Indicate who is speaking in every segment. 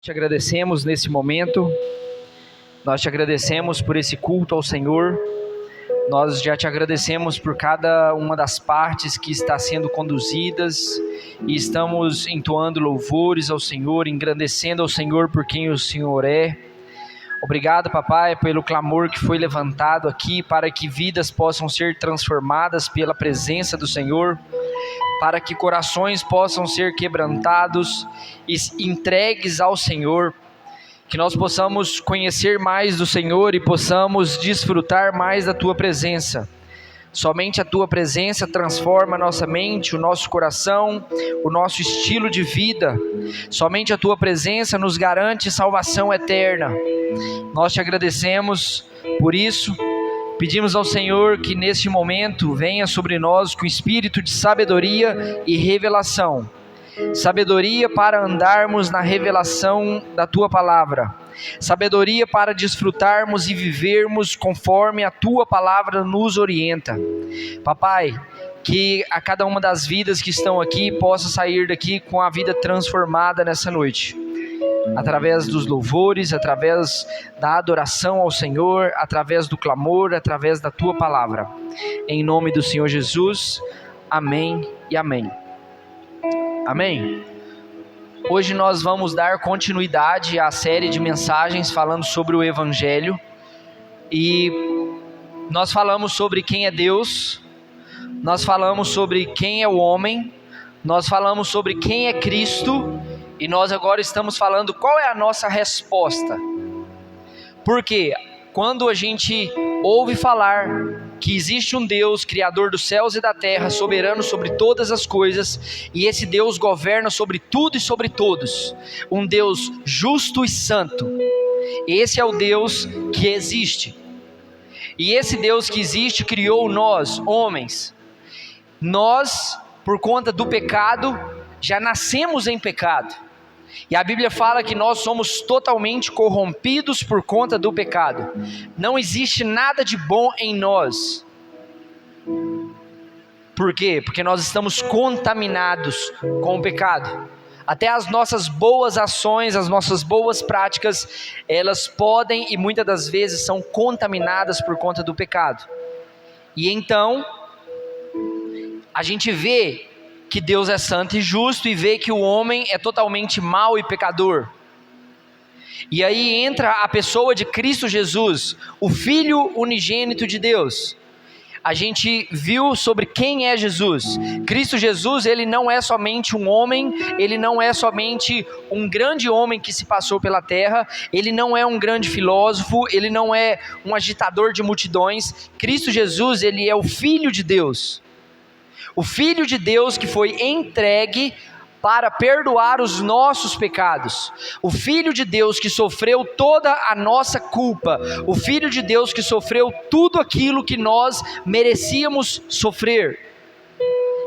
Speaker 1: Te agradecemos nesse momento, nós te agradecemos por esse culto ao Senhor, nós já te agradecemos por cada uma das partes que está sendo conduzidas e estamos entoando louvores ao Senhor, engrandecendo ao Senhor por quem o Senhor é. Obrigado, papai, pelo clamor que foi levantado aqui para que vidas possam ser transformadas pela presença do Senhor, para que corações possam ser quebrantados e entregues ao Senhor, que nós possamos conhecer mais do Senhor e possamos desfrutar mais da Tua presença. Somente a Tua presença transforma a nossa mente, o nosso coração, o nosso estilo de vida. Somente a Tua presença nos garante salvação eterna. Nós te agradecemos por isso. Pedimos ao Senhor que neste momento venha sobre nós com espírito de sabedoria e revelação. Sabedoria para andarmos na revelação da Tua palavra. Sabedoria para desfrutarmos e vivermos conforme a Tua palavra nos orienta. Papai, que a cada uma das vidas que estão aqui possa sair daqui com a vida transformada nessa noite. Através dos louvores, através da adoração ao Senhor, através do clamor, através da Tua palavra. Em nome do Senhor Jesus, amém e amém. Amém. Hoje nós vamos dar continuidade à série de mensagens falando sobre o Evangelho. E nós falamos sobre quem é Deus, nós falamos sobre quem é o homem, nós falamos sobre quem é Cristo. E nós agora estamos falando qual é a nossa resposta. Porque quando a gente ouve falar que existe um Deus, Criador dos céus e da terra, soberano sobre todas as coisas, e esse Deus governa sobre tudo e sobre todos, um Deus justo e santo, esse é o Deus que existe. E esse Deus que existe criou nós, homens. Nós, por conta do pecado, já nascemos em pecado. E a Bíblia fala que nós somos totalmente corrompidos por conta do pecado. Não existe nada de bom em nós. Por quê? Porque nós estamos contaminados com o pecado. Até as nossas boas ações, as nossas boas práticas, elas podem e muitas das vezes são contaminadas por conta do pecado. E então, a gente vê que Deus é santo e justo e vê que o homem é totalmente mau e pecador. E aí entra a pessoa de Cristo Jesus, o Filho unigênito de Deus. A gente viu sobre quem é Jesus. Cristo Jesus, ele não é somente um homem, ele não é somente um grande homem que se passou pela terra, ele não é um grande filósofo, ele não é um agitador de multidões. Cristo Jesus, ele é o Filho de Deus. O Filho de Deus que foi entregue para perdoar os nossos pecados. O Filho de Deus que sofreu toda a nossa culpa. O Filho de Deus que sofreu tudo aquilo que nós merecíamos sofrer.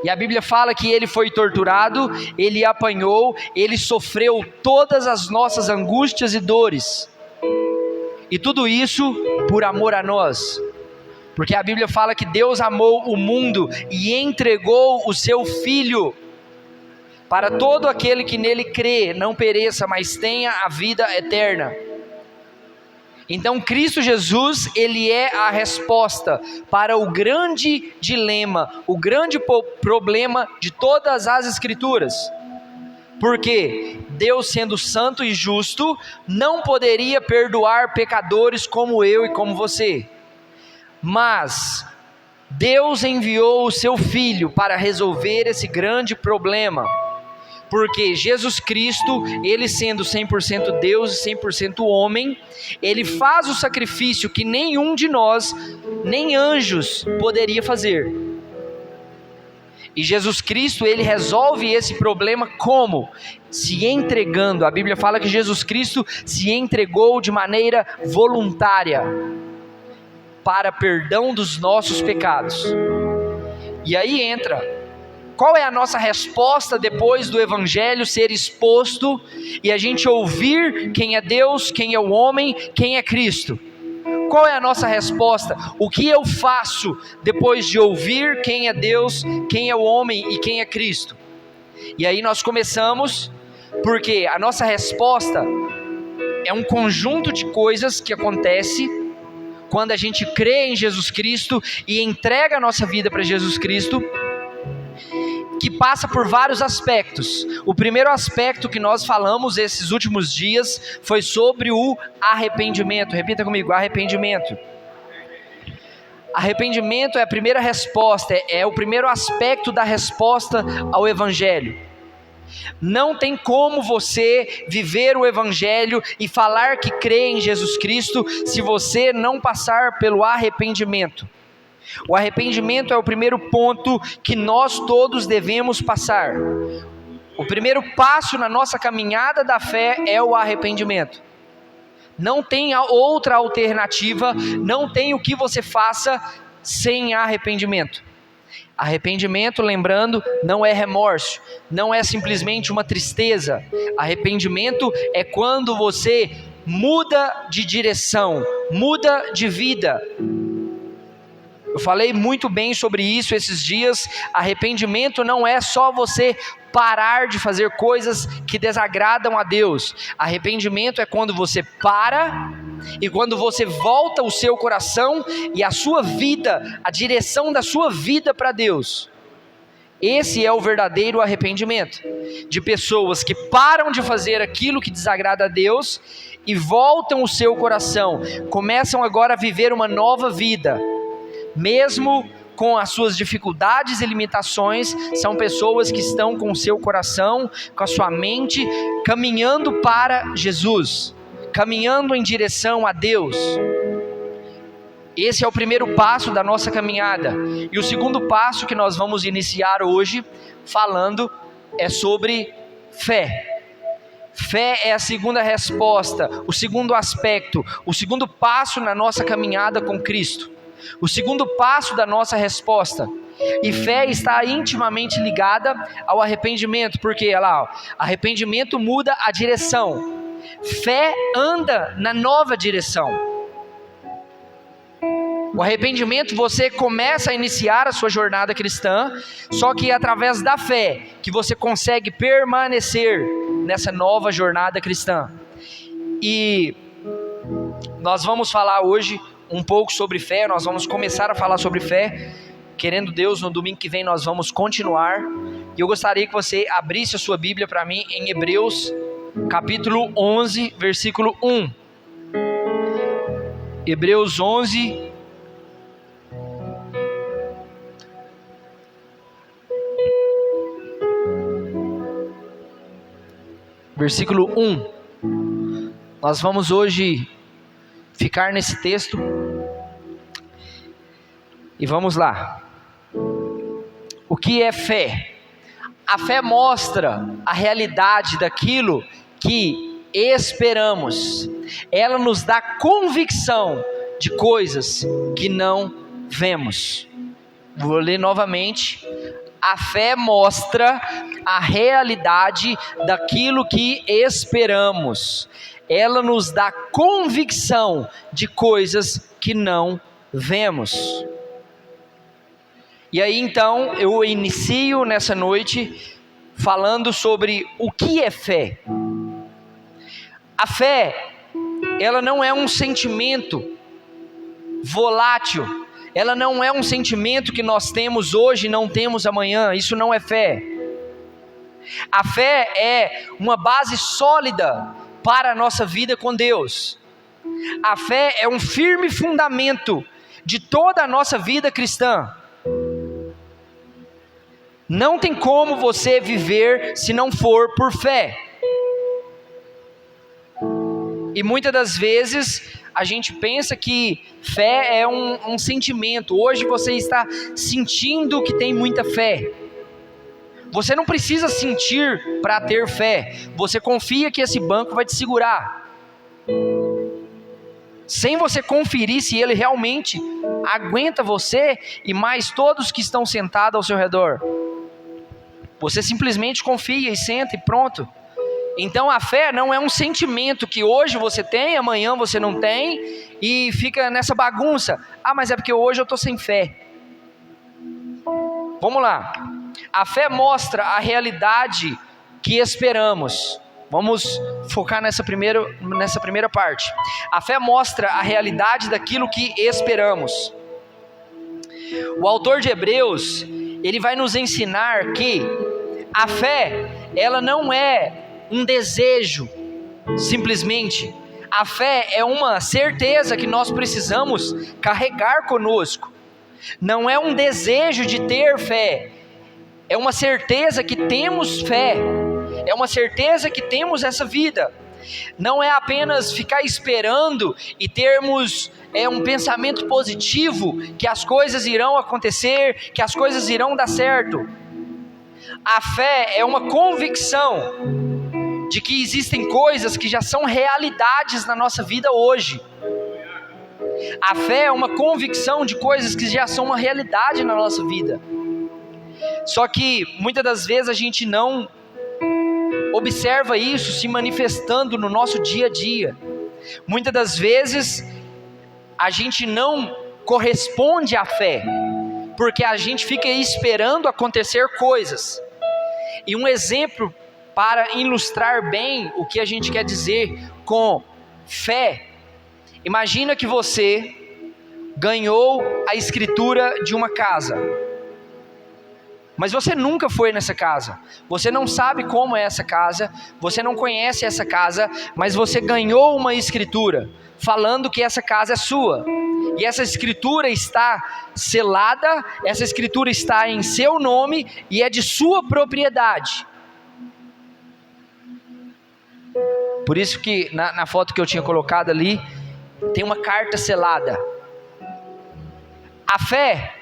Speaker 1: E a Bíblia fala que Ele foi torturado, Ele apanhou, Ele sofreu todas as nossas angústias e dores. E tudo isso por amor a nós. Porque a Bíblia fala que Deus amou o mundo e entregou o seu Filho para todo aquele que nele crê, não pereça, mas tenha a vida eterna. Então Cristo Jesus, ele é a resposta para o grande dilema, o grande problema de todas as Escrituras. Porque Deus, sendo santo e justo, não poderia perdoar pecadores como eu e como você. Mas Deus enviou o seu Filho para resolver esse grande problema, porque Jesus Cristo, ele sendo 100% Deus e 100% homem, ele faz o sacrifício que nenhum de nós, nem anjos, poderia fazer. E Jesus Cristo, ele resolve esse problema como? Se entregando. A Bíblia fala que Jesus Cristo se entregou de maneira voluntária para perdão dos nossos pecados. E aí entra, qual é a nossa resposta depois do Evangelho ser exposto e a gente ouvir quem é Deus, quem é o homem, quem é Cristo? Qual é a nossa resposta? O que eu faço depois de ouvir quem é Deus, quem é o homem e quem é Cristo? E aí nós começamos porque a nossa resposta é um conjunto de coisas que acontece quando a gente crê em Jesus Cristo e entrega a nossa vida para Jesus Cristo, que passa por vários aspectos. O primeiro aspecto que nós falamos esses últimos dias foi sobre o arrependimento. Repita comigo: arrependimento. Arrependimento é a primeira resposta, é o primeiro aspecto da resposta ao Evangelho. Não tem como você viver o Evangelho e falar que crê em Jesus Cristo se você não passar pelo arrependimento. O arrependimento é o primeiro ponto que nós todos devemos passar. O primeiro passo na nossa caminhada da fé é o arrependimento. Não tem outra alternativa, não tem o que você faça sem arrependimento. Arrependimento, lembrando, não é remorso, não é simplesmente uma tristeza. Arrependimento é quando você muda de direção, muda de vida. Eu falei muito bem sobre isso esses dias. Arrependimento não é só você parar de fazer coisas que desagradam a Deus. Arrependimento é quando você para e quando você volta o seu coração e a sua vida, a direção da sua vida para Deus. Esse é o verdadeiro arrependimento, de pessoas que param de fazer aquilo que desagrada a Deus e voltam o seu coração, começam agora a viver uma nova vida. Mesmo com as suas dificuldades e limitações, são pessoas que estão com o seu coração, com a sua mente, caminhando para Jesus, caminhando em direção a Deus. Esse é o primeiro passo da nossa caminhada. E o segundo passo que nós vamos iniciar hoje, falando, é sobre fé. Fé é a segunda resposta, o segundo aspecto, o segundo passo na nossa caminhada com Cristo. O segundo passo da nossa resposta. E fé está intimamente ligada ao arrependimento, porque olha lá, arrependimento muda a direção. Fé anda na nova direção. O arrependimento, você começa a iniciar a sua jornada cristã, só que é através da fé que você consegue permanecer nessa nova jornada cristã. E nós vamos falar hoje um pouco sobre fé, nós vamos começar a falar sobre fé, querendo Deus, no domingo que vem nós vamos continuar, e eu gostaria que você abrisse a sua Bíblia para mim em Hebreus, capítulo 11, versículo 1, Hebreus 11, versículo 1, nós vamos hoje ficar nesse texto, e vamos lá. O que é fé? A fé mostra a realidade daquilo que esperamos. Ela nos dá convicção de coisas que não vemos. Vou ler novamente. A fé mostra a realidade daquilo que esperamos. Ela nos dá convicção de coisas que não vemos. E aí então eu inicio nessa noite falando sobre o que é fé. A fé, ela não é um sentimento volátil, ela não é um sentimento que nós temos hoje e não temos amanhã. Isso não é fé. A fé é uma base sólida para a nossa vida com Deus. A fé é um firme fundamento de toda a nossa vida cristã. Não tem como você viver se não for por fé. E muitas das vezes a gente pensa que fé é um sentimento. Hoje você está sentindo que tem muita fé. Você não precisa sentir para ter fé. Você confia que esse banco vai te segurar, sem você conferir se ele realmente aguenta você e mais todos que estão sentados ao seu redor. Você simplesmente confia e senta e pronto. Então a fé não é um sentimento que hoje você tem, amanhã você não tem, e fica nessa bagunça. Ah, mas é porque hoje eu estou sem fé. Vamos lá. A fé mostra a realidade que esperamos. Vamos focar nessa primeira parte. A fé mostra a realidade daquilo que esperamos. O autor de Hebreus, ele vai nos ensinar que a fé, ela não é um desejo, simplesmente. A fé é uma certeza que nós precisamos carregar conosco. Não é um desejo de ter fé, é uma certeza que temos fé. É uma certeza que temos essa vida. Não é apenas ficar esperando e termos um pensamento positivo que as coisas irão acontecer, que as coisas irão dar certo. A fé é uma convicção de que existem coisas que já são realidades na nossa vida hoje. A fé é uma convicção de coisas que já são uma realidade na nossa vida. Só que muitas das vezes a gente não observa isso se manifestando no nosso dia a dia. Muitas das vezes a gente não corresponde à fé, porque a gente fica esperando acontecer coisas. E um exemplo para ilustrar bem o que a gente quer dizer com fé: imagina que você ganhou a escritura de uma casa, mas você nunca foi nessa casa, você não sabe como é essa casa, você não conhece essa casa, mas você ganhou uma escritura, falando que essa casa é sua, e essa escritura está selada, essa escritura está em seu nome, e é de sua propriedade. Por isso que na foto que eu tinha colocado ali, tem uma carta selada. A fé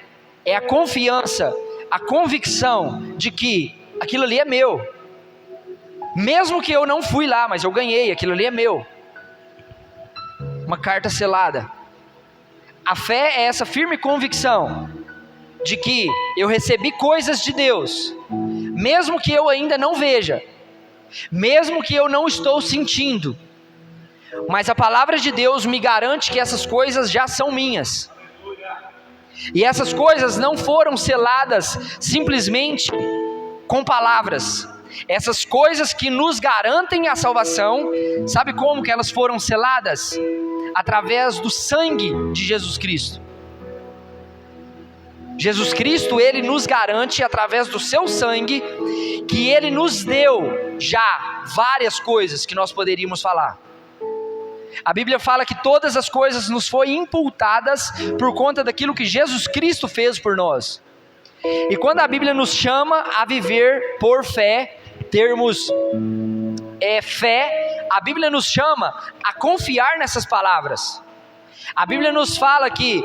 Speaker 1: é a confiança, a convicção de que aquilo ali é meu, mesmo que eu não fui lá, mas eu ganhei, aquilo ali é meu. Uma carta selada. A fé é essa firme convicção de que eu recebi coisas de Deus, mesmo que eu ainda não veja, mesmo que eu não estou sentindo, mas a palavra de Deus me garante que essas coisas já são minhas. E essas coisas não foram seladas simplesmente com palavras. Essas coisas que nos garantem a salvação, sabe como que elas foram seladas? Através do sangue de Jesus Cristo. Jesus Cristo, Ele nos garante através do seu sangue, que Ele nos deu já várias coisas que nós poderíamos falar. A Bíblia fala que todas as coisas nos foram imputadas por conta daquilo que Jesus Cristo fez por nós. E quando a Bíblia nos chama a viver por fé, termos fé, a Bíblia nos chama a confiar nessas palavras. A Bíblia nos fala que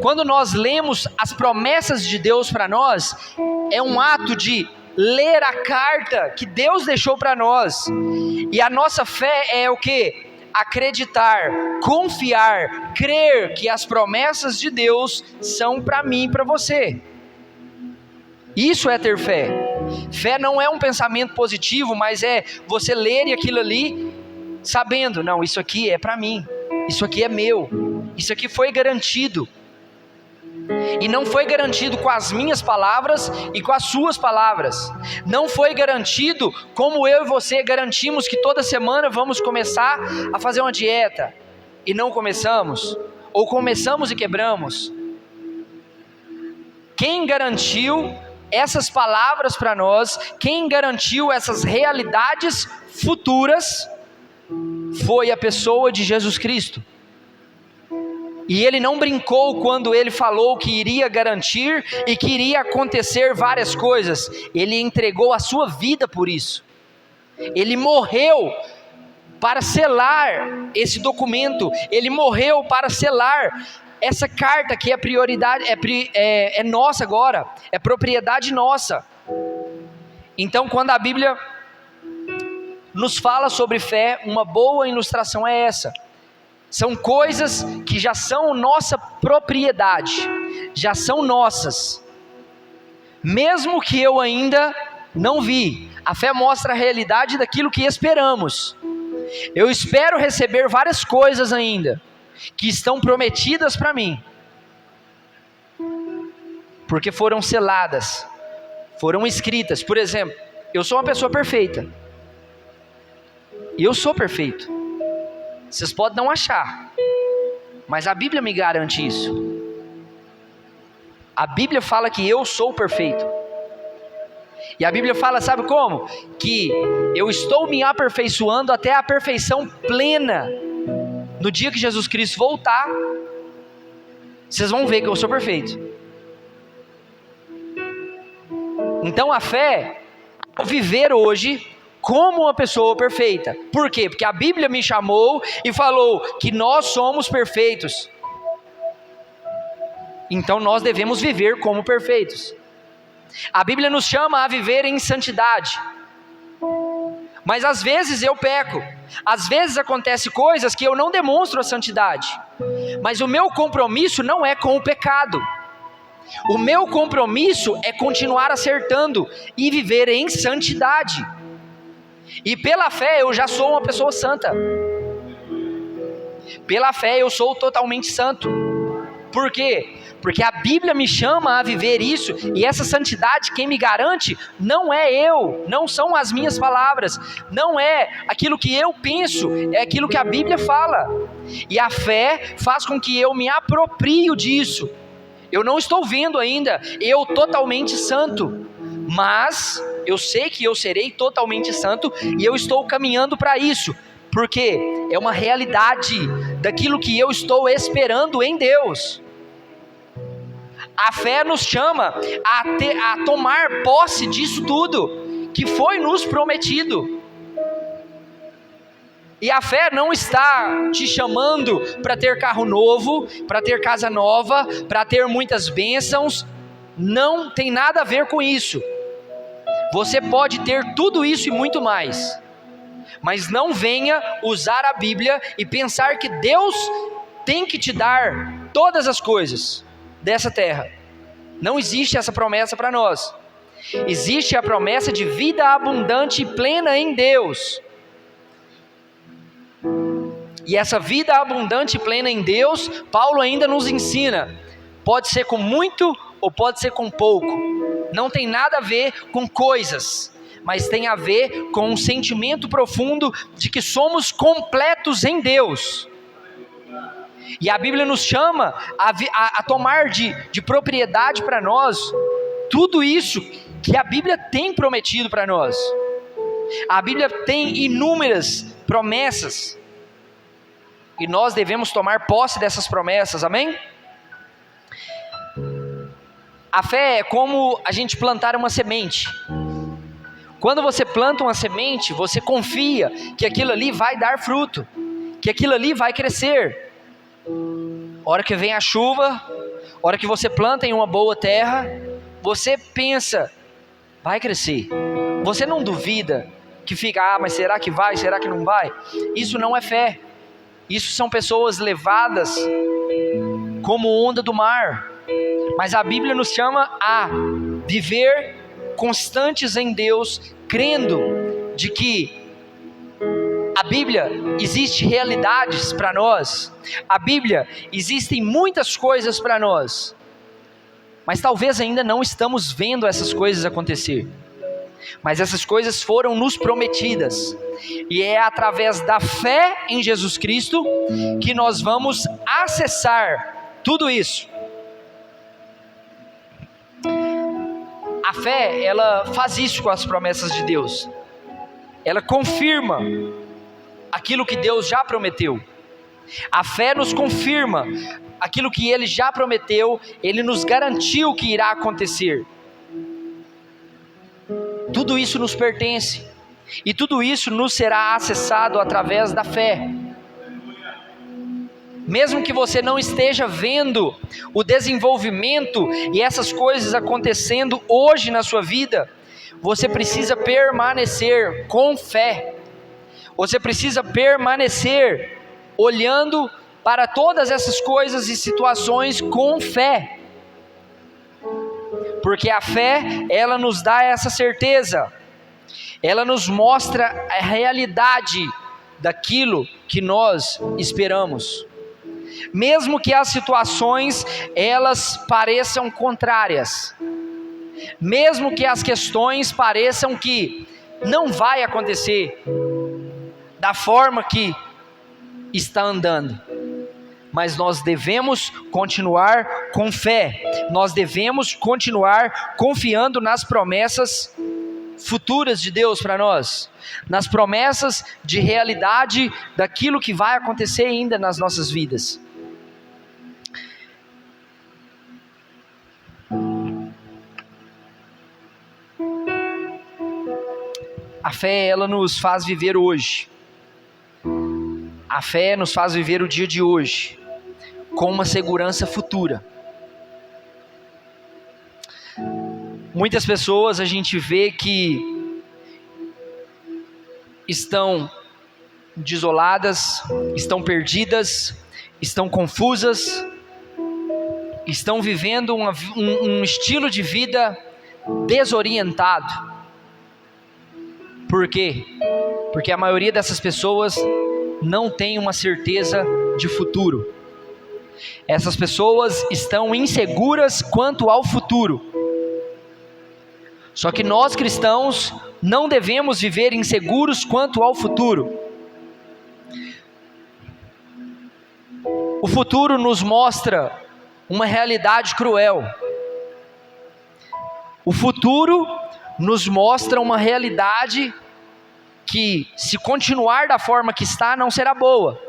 Speaker 1: quando nós lemos as promessas de Deus para nós, é um ato de ler a carta que Deus deixou para nós. E a nossa fé é o quê? Acreditar, confiar, crer que as promessas de Deus são para mim e para você. Isso é ter fé. Fé não é um pensamento positivo, mas é você ler aquilo ali sabendo, não, isso aqui é para mim, isso aqui é meu, isso aqui foi garantido. E não foi garantido com as minhas palavras e com as suas palavras. Não foi garantido como eu e você garantimos que toda semana vamos começar a fazer uma dieta e não começamos, ou começamos e quebramos. Quem garantiu essas palavras para nós, quem garantiu essas realidades futuras, foi a pessoa de Jesus Cristo. E Ele não brincou quando Ele falou que iria garantir e que iria acontecer várias coisas. Ele entregou a sua vida por isso. Ele morreu para selar esse documento. Ele morreu para selar essa carta que é prioridade, é nossa agora, é propriedade nossa. Então, quando a Bíblia nos fala sobre fé, uma boa ilustração é essa. São coisas que já são nossa propriedade, já são nossas, mesmo que eu ainda não vi. A fé mostra a realidade daquilo que esperamos. Eu espero receber várias coisas ainda, que estão prometidas para mim, porque foram seladas, foram escritas. Por exemplo, eu sou uma pessoa perfeita. E eu sou perfeito. Vocês podem não achar, mas a Bíblia me garante isso. A Bíblia fala que eu sou perfeito. E a Bíblia fala, sabe como? Que eu estou me aperfeiçoando até a perfeição plena. No dia que Jesus Cristo voltar, vocês vão ver que eu sou perfeito. Então a fé é viver hoje como uma pessoa perfeita. Por quê? Porque a Bíblia me chamou e falou que nós somos perfeitos. Então nós devemos viver como perfeitos. A Bíblia nos chama a viver em santidade. Mas às vezes eu peco. Às vezes acontecem coisas que eu não demonstro a santidade. Mas o meu compromisso não é com o pecado. O meu compromisso é continuar acertando e viver em santidade. E pela fé eu já sou uma pessoa santa. Pela fé eu sou totalmente santo. Por quê? Porque a Bíblia me chama a viver isso, e essa santidade quem me garante não é eu, não são as minhas palavras, não é aquilo que eu penso, é aquilo que a Bíblia fala. E a fé faz com que eu me aproprio disso. Eu não estou vendo ainda eu totalmente santo, mas eu sei que eu serei totalmente santo, e eu estou caminhando para isso, porque é uma realidade daquilo que eu estou esperando em Deus. A fé nos chama a tomar posse disso tudo que foi nos prometido. E a fé não está te chamando para ter carro novo, para ter casa nova, para ter muitas bênçãos. Não tem nada a ver com isso. Você pode ter tudo isso e muito mais, mas não venha usar a Bíblia e pensar que Deus tem que te dar todas as coisas dessa terra. Não existe essa promessa para nós. Existe a promessa de vida abundante e plena em Deus. E essa vida abundante e plena em Deus, Paulo ainda nos ensina, pode ser com muito ou pode ser com pouco. Não tem nada a ver com coisas, mas tem a ver com um sentimento profundo de que somos completos em Deus. E a Bíblia nos chama a tomar de propriedade para nós tudo isso que a Bíblia tem prometido para nós. A Bíblia tem inúmeras promessas, e nós devemos tomar posse dessas promessas, amém? A fé é como a gente plantar uma semente. Quando você planta uma semente, você confia que aquilo ali vai dar fruto, que aquilo ali vai crescer. A hora que vem a chuva, a hora que você planta em uma boa terra, você pensa, vai crescer. Você não duvida que fica, mas será que vai, será que não vai? Isso não é fé. Isso são pessoas levadas como onda do mar. Mas a Bíblia nos chama a viver constantes em Deus, crendo de que a Bíblia existe realidades para nós. A Bíblia existem muitas coisas para nós, mas talvez ainda não estamos vendo essas coisas acontecer. Mas essas coisas foram nos prometidas, e é através da fé em Jesus Cristo que nós vamos acessar tudo isso. A fé, ela faz isso com as promessas de Deus. Ela confirma aquilo que Deus já prometeu. A fé nos confirma aquilo que Ele já prometeu, Ele nos garantiu que irá acontecer. Tudo isso nos pertence, e tudo isso nos será acessado através da fé. Mesmo que você não esteja vendo o desenvolvimento e essas coisas acontecendo hoje na sua vida, você precisa permanecer com fé. Você precisa permanecer olhando para todas essas coisas e situações com fé. Porque a fé, ela nos dá essa certeza. Ela nos mostra a realidade daquilo que nós esperamos. Mesmo que as situações, elas pareçam contrárias. mesmo que as questões pareçam que não vai acontecer da forma que está andando, mas nós devemos continuar com fé, nós devemos continuar confiando nas promessas futuras de Deus para nós, nas promessas de realidade daquilo que vai acontecer ainda nas nossas vidas. A fé, ela nos faz viver hoje. A fé nos faz viver o dia de hoje com uma segurança futura. Muitas pessoas a gente vê que estão desoladas, estão perdidas, estão confusas, estão vivendo um estilo de vida desorientado. Por quê? Porque a maioria dessas pessoas não tem uma certeza de futuro. Essas pessoas estão inseguras quanto ao futuro. Só que nós cristãos não devemos viver inseguros quanto ao futuro. O futuro nos mostra uma realidade cruel. O futuro nos mostra uma realidade que, se continuar da forma que está, não será boa.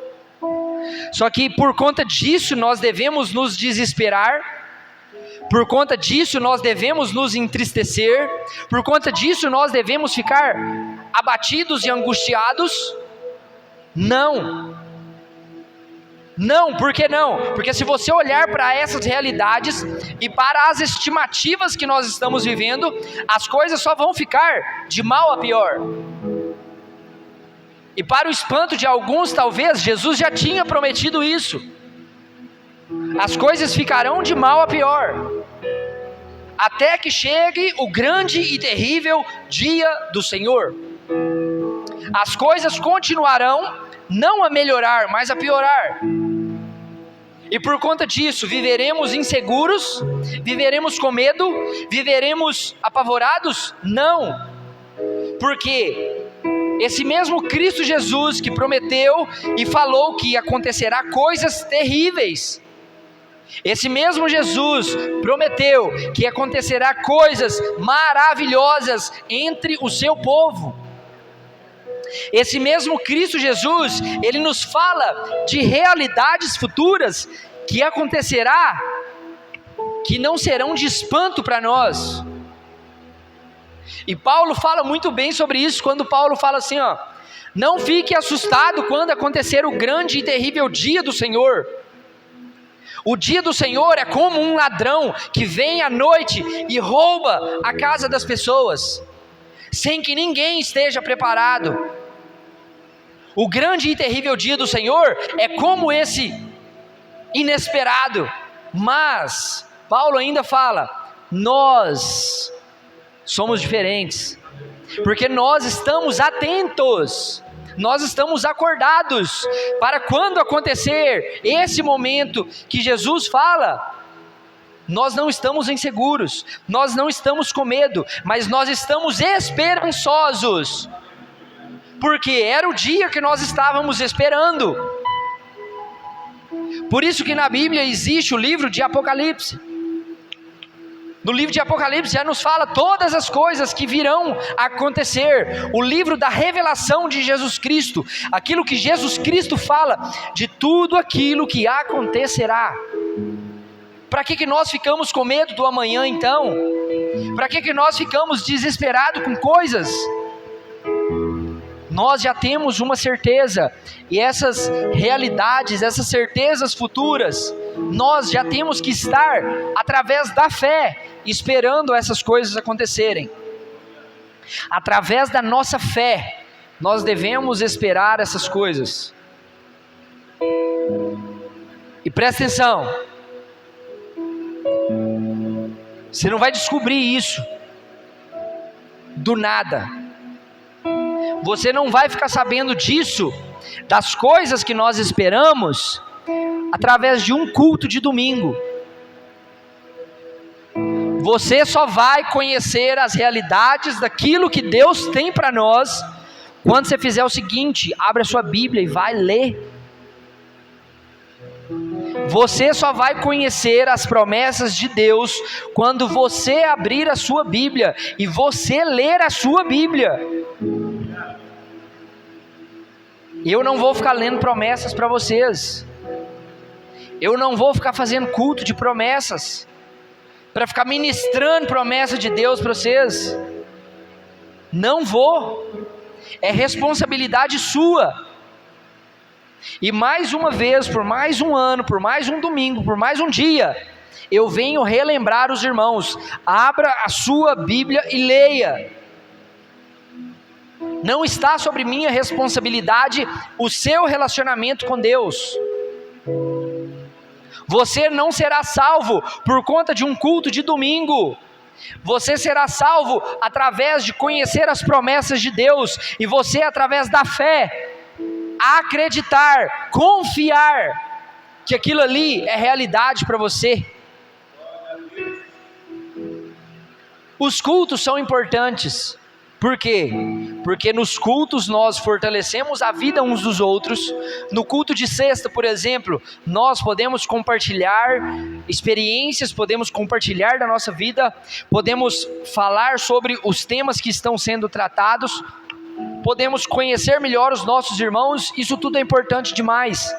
Speaker 1: Só que por conta disso nós devemos nos desesperar, por conta disso nós devemos nos entristecer, por conta disso nós devemos ficar abatidos e angustiados? Não. Não, por que não? Porque se você olhar para essas realidades e para as estimativas que nós estamos vivendo, as coisas só vão ficar de mal a pior. E para o espanto de alguns, talvez, Jesus já tinha prometido isso. As coisas ficarão de mal a pior, até que chegue o grande e terrível dia do Senhor. As coisas continuarão não a melhorar, mas a piorar. E por conta disso, viveremos inseguros, viveremos com medo, viveremos apavorados? Não, porque esse mesmo Cristo Jesus que prometeu e falou que acontecerá coisas terríveis, esse mesmo Jesus prometeu que acontecerá coisas maravilhosas entre o seu povo. Esse mesmo Cristo Jesus, ele nos fala de realidades futuras que acontecerá, que não serão de espanto para nós. E Paulo fala muito bem sobre isso, quando Paulo fala assim, não fique assustado quando acontecer o grande e terrível dia do Senhor. O dia do Senhor é como um ladrão que vem à noite e rouba a casa das pessoas, sem que ninguém esteja preparado. O grande e terrível dia do Senhor é como esse inesperado. Mas Paulo ainda fala, nós somos diferentes, porque nós estamos atentos, nós estamos acordados, para quando acontecer esse momento que Jesus fala, nós não estamos inseguros, nós não estamos com medo, mas nós estamos esperançosos, porque era o dia que nós estávamos esperando. Por isso que na Bíblia existe o livro de Apocalipse. No livro de Apocalipse já nos fala todas as coisas que virão a acontecer. O livro da revelação de Jesus Cristo, aquilo que Jesus Cristo fala, de tudo aquilo que acontecerá. Para que nós ficamos com medo do amanhã então? Para que nós ficamos desesperados com coisas? Nós já temos uma certeza, e essas realidades, essas certezas futuras, nós já temos que estar, através da fé, esperando essas coisas acontecerem. Através da nossa fé, nós devemos esperar essas coisas. E presta atenção, você não vai descobrir isso do nada. Você não vai ficar sabendo disso, das coisas que nós esperamos, através de um culto de domingo. Você só vai conhecer as realidades daquilo que Deus tem para nós quando você fizer o seguinte: abre a sua Bíblia e vai ler. Você só vai conhecer as promessas de Deus quando você abrir a sua Bíblia e você ler a sua Bíblia. Eu não vou ficar lendo promessas para vocês. Eu não vou ficar fazendo culto de promessas, para ficar ministrando promessa de Deus para vocês. Não vou. É responsabilidade sua. E mais uma vez, por mais um ano, por mais um domingo, por mais um dia, eu venho relembrar os irmãos: abra a sua Bíblia e leia. Não está sobre minha responsabilidade o seu relacionamento com Deus. Você não será salvo por conta de um culto de domingo. Você será salvo através de conhecer as promessas de Deus, e você, através da fé, acreditar, confiar que aquilo ali é realidade para você. Os cultos são importantes. Por quê? Porque nos cultos nós fortalecemos a vida uns dos outros. No culto de sexta, por exemplo, nós podemos compartilhar experiências, podemos compartilhar da nossa vida, podemos falar sobre os temas que estão sendo tratados, podemos conhecer melhor os nossos irmãos. Isso tudo é importante demais.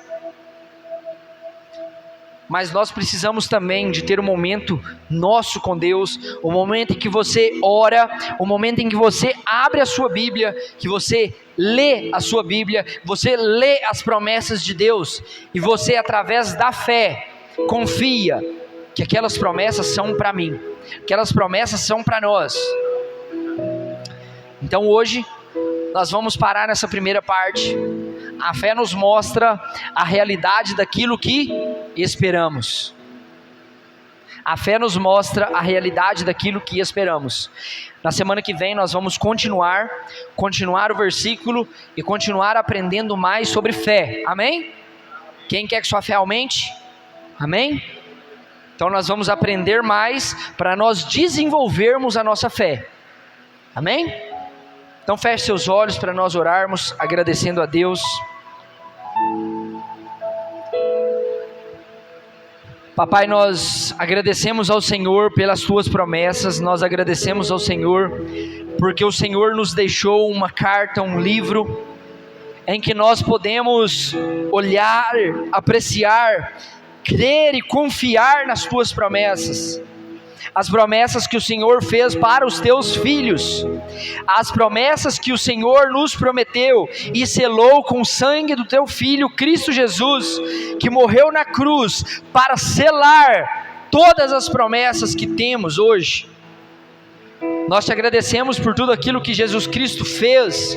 Speaker 1: Mas nós precisamos também de ter um momento nosso com Deus, um momento em que você ora, um momento em que você abre a sua Bíblia, que você lê a sua Bíblia, você lê as promessas de Deus, e você, através da fé, confia que aquelas promessas são para mim, aquelas promessas são para nós. Então hoje nós vamos parar nessa primeira parte. A fé nos mostra a realidade daquilo que esperamos. A fé nos mostra a realidade daquilo que esperamos. Na semana que vem nós vamos continuar o versículo e continuar aprendendo mais sobre fé. Amém? Quem quer que sua fé aumente? Amém? Então nós vamos aprender mais para nós desenvolvermos a nossa fé. Amém? Então feche seus olhos para nós orarmos, agradecendo a Deus. Papai, nós agradecemos ao Senhor pelas Tuas promessas, nós agradecemos ao Senhor porque o Senhor nos deixou uma carta, um livro, em que nós podemos olhar, apreciar, crer e confiar nas Tuas promessas. As promessas que o Senhor fez para os Teus filhos, as promessas que o Senhor nos prometeu e selou com o sangue do Teu Filho, Cristo Jesus, que morreu na cruz para selar todas as promessas que temos hoje. Nós Te agradecemos por tudo aquilo que Jesus Cristo fez,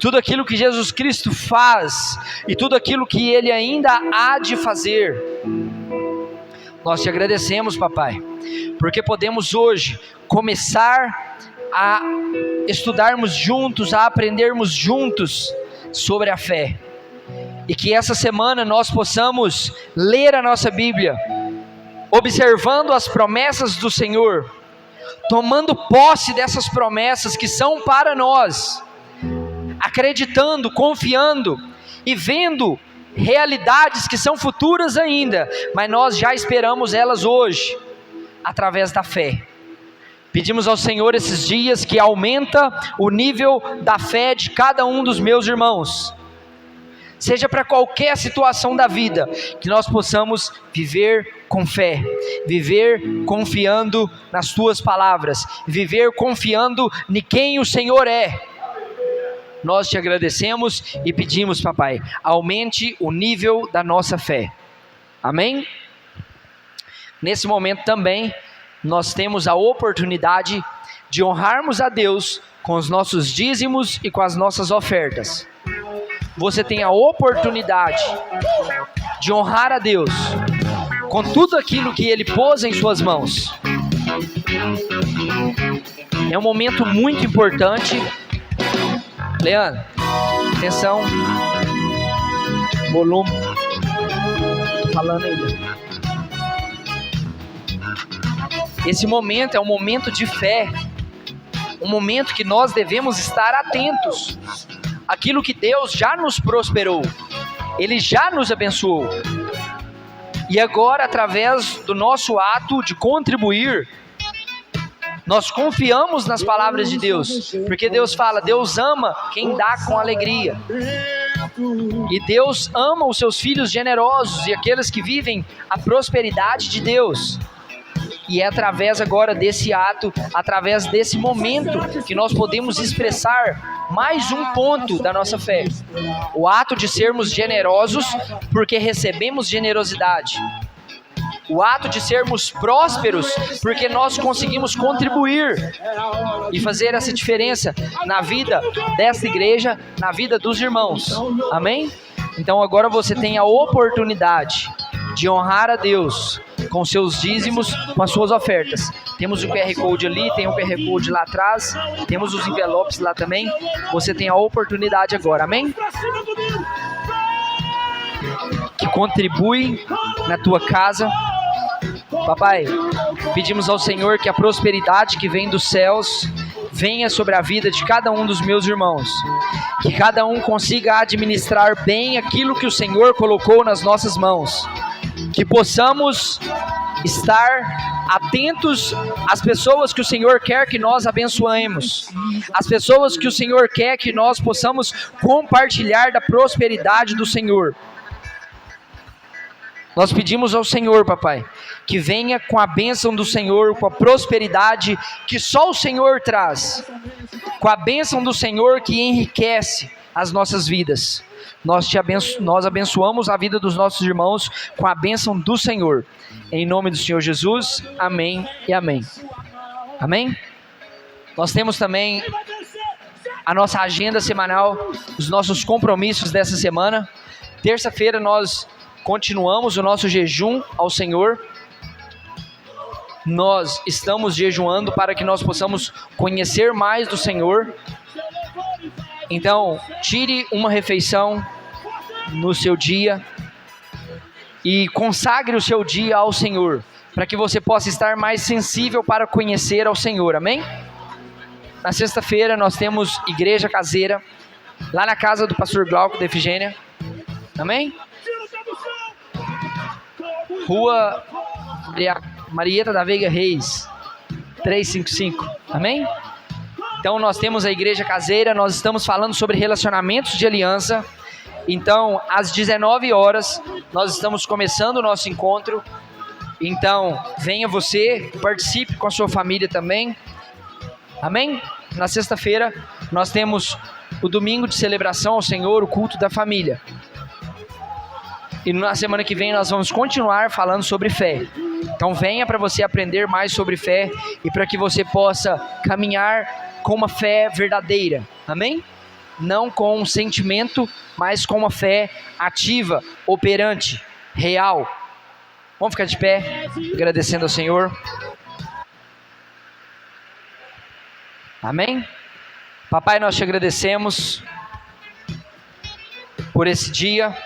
Speaker 1: tudo aquilo que Jesus Cristo faz e tudo aquilo que Ele ainda há de fazer. Nós Te agradecemos, Papai, porque podemos hoje começar a estudarmos juntos, a aprendermos juntos sobre a fé, e que essa semana nós possamos ler a nossa Bíblia, observando as promessas do Senhor, tomando posse dessas promessas que são para nós, acreditando, confiando e vendo realidades que são futuras ainda, mas nós já esperamos elas hoje, através da fé. Pedimos ao Senhor esses dias que aumenta o nível da fé de cada um dos meus irmãos, seja para qualquer situação da vida, que nós possamos viver com fé, viver confiando nas Tuas palavras, viver confiando em quem o Senhor é. Nós Te agradecemos e pedimos, Papai, aumente o nível da nossa fé. Amém? Nesse momento também, nós temos a oportunidade de honrarmos a Deus com os nossos dízimos e com as nossas ofertas. Você tem a oportunidade de honrar a Deus com tudo aquilo que Ele pôs em suas mãos. É um momento muito importante. Leandro, atenção, volume, tô falando ainda. Esse momento é um momento de fé, um momento que nós devemos estar atentos. Aquilo que Deus já nos prosperou, Ele já nos abençoou. E agora, através do nosso ato de contribuir, nós confiamos nas palavras de Deus, porque Deus fala, Deus ama quem dá com alegria. E Deus ama os seus filhos generosos e aqueles que vivem a prosperidade de Deus. E é através agora desse ato, através desse momento, que nós podemos expressar mais um ponto da nossa fé. O ato de sermos generosos porque recebemos generosidade. O ato de sermos prósperos porque nós conseguimos contribuir e fazer essa diferença na vida dessa igreja, na vida dos irmãos. Amém? Então agora você tem a oportunidade de honrar a Deus com seus dízimos, com as suas ofertas. Temos o QR Code ali, tem o QR Code lá atrás, temos os envelopes lá também. Você tem a oportunidade agora, amém? Que contribui na tua casa. Papai, pedimos ao Senhor que a prosperidade que vem dos céus venha sobre a vida de cada um dos meus irmãos. Que cada um consiga administrar bem aquilo que o Senhor colocou nas nossas mãos. Que possamos estar atentos às pessoas que o Senhor quer que nós abençoemos, as pessoas que o Senhor quer que nós possamos compartilhar da prosperidade do Senhor. Nós pedimos ao Senhor, papai, que venha com a bênção do Senhor, com a prosperidade que só o Senhor traz, com a bênção do Senhor que enriquece as nossas vidas. Nós abençoamos a vida dos nossos irmãos com a bênção do Senhor. Em nome do Senhor Jesus, amém e amém. Amém? Nós temos também a nossa agenda semanal, os nossos compromissos dessa semana. Terça-feira nós continuamos o nosso jejum ao Senhor. Nós estamos jejuando para que nós possamos conhecer mais do Senhor. Então, tire uma refeição no seu dia e consagre o seu dia ao Senhor, para que você possa estar mais sensível para conhecer ao Senhor, amém? Na sexta-feira nós temos igreja caseira, lá na casa do pastor Glauco da Efigênia, amém? Rua Marieta da Veiga Reis, 355, amém? Então nós temos a igreja caseira, nós estamos falando sobre relacionamentos de aliança. Então às 19 horas nós estamos começando o nosso encontro. Então venha você, participe com a sua família também, amém? Na sexta-feira nós temos o domingo de celebração ao Senhor, o culto da família. E na semana que vem nós vamos continuar falando sobre fé. Então venha para você aprender mais sobre fé e para que você possa caminhar com uma fé verdadeira, amém? Não com um sentimento, mas com uma fé ativa, operante, real. Vamos ficar de pé, agradecendo ao Senhor. Amém? Papai, nós te agradecemos por esse dia.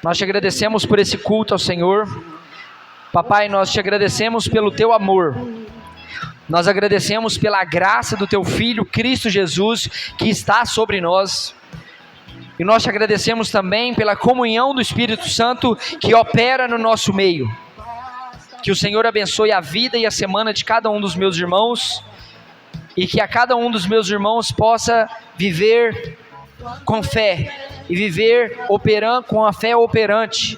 Speaker 1: Nós te agradecemos por esse culto ao Senhor. Papai, nós te agradecemos pelo teu amor. Nós agradecemos pela graça do teu Filho, Cristo Jesus, que está sobre nós. E nós te agradecemos também pela comunhão do Espírito Santo que opera no nosso meio. Que o Senhor abençoe a vida e a semana de cada um dos meus irmãos. E que a cada um dos meus irmãos possa viver com fé. E viver com a fé operante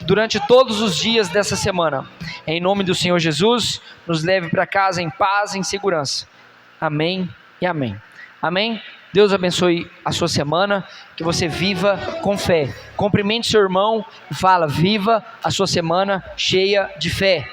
Speaker 1: durante todos os dias dessa semana. Em nome do Senhor Jesus, nos leve para casa em paz e em segurança. Amém e amém. Amém? Deus abençoe a sua semana, que você viva com fé. Cumprimente seu irmão e fala, viva a sua semana cheia de fé.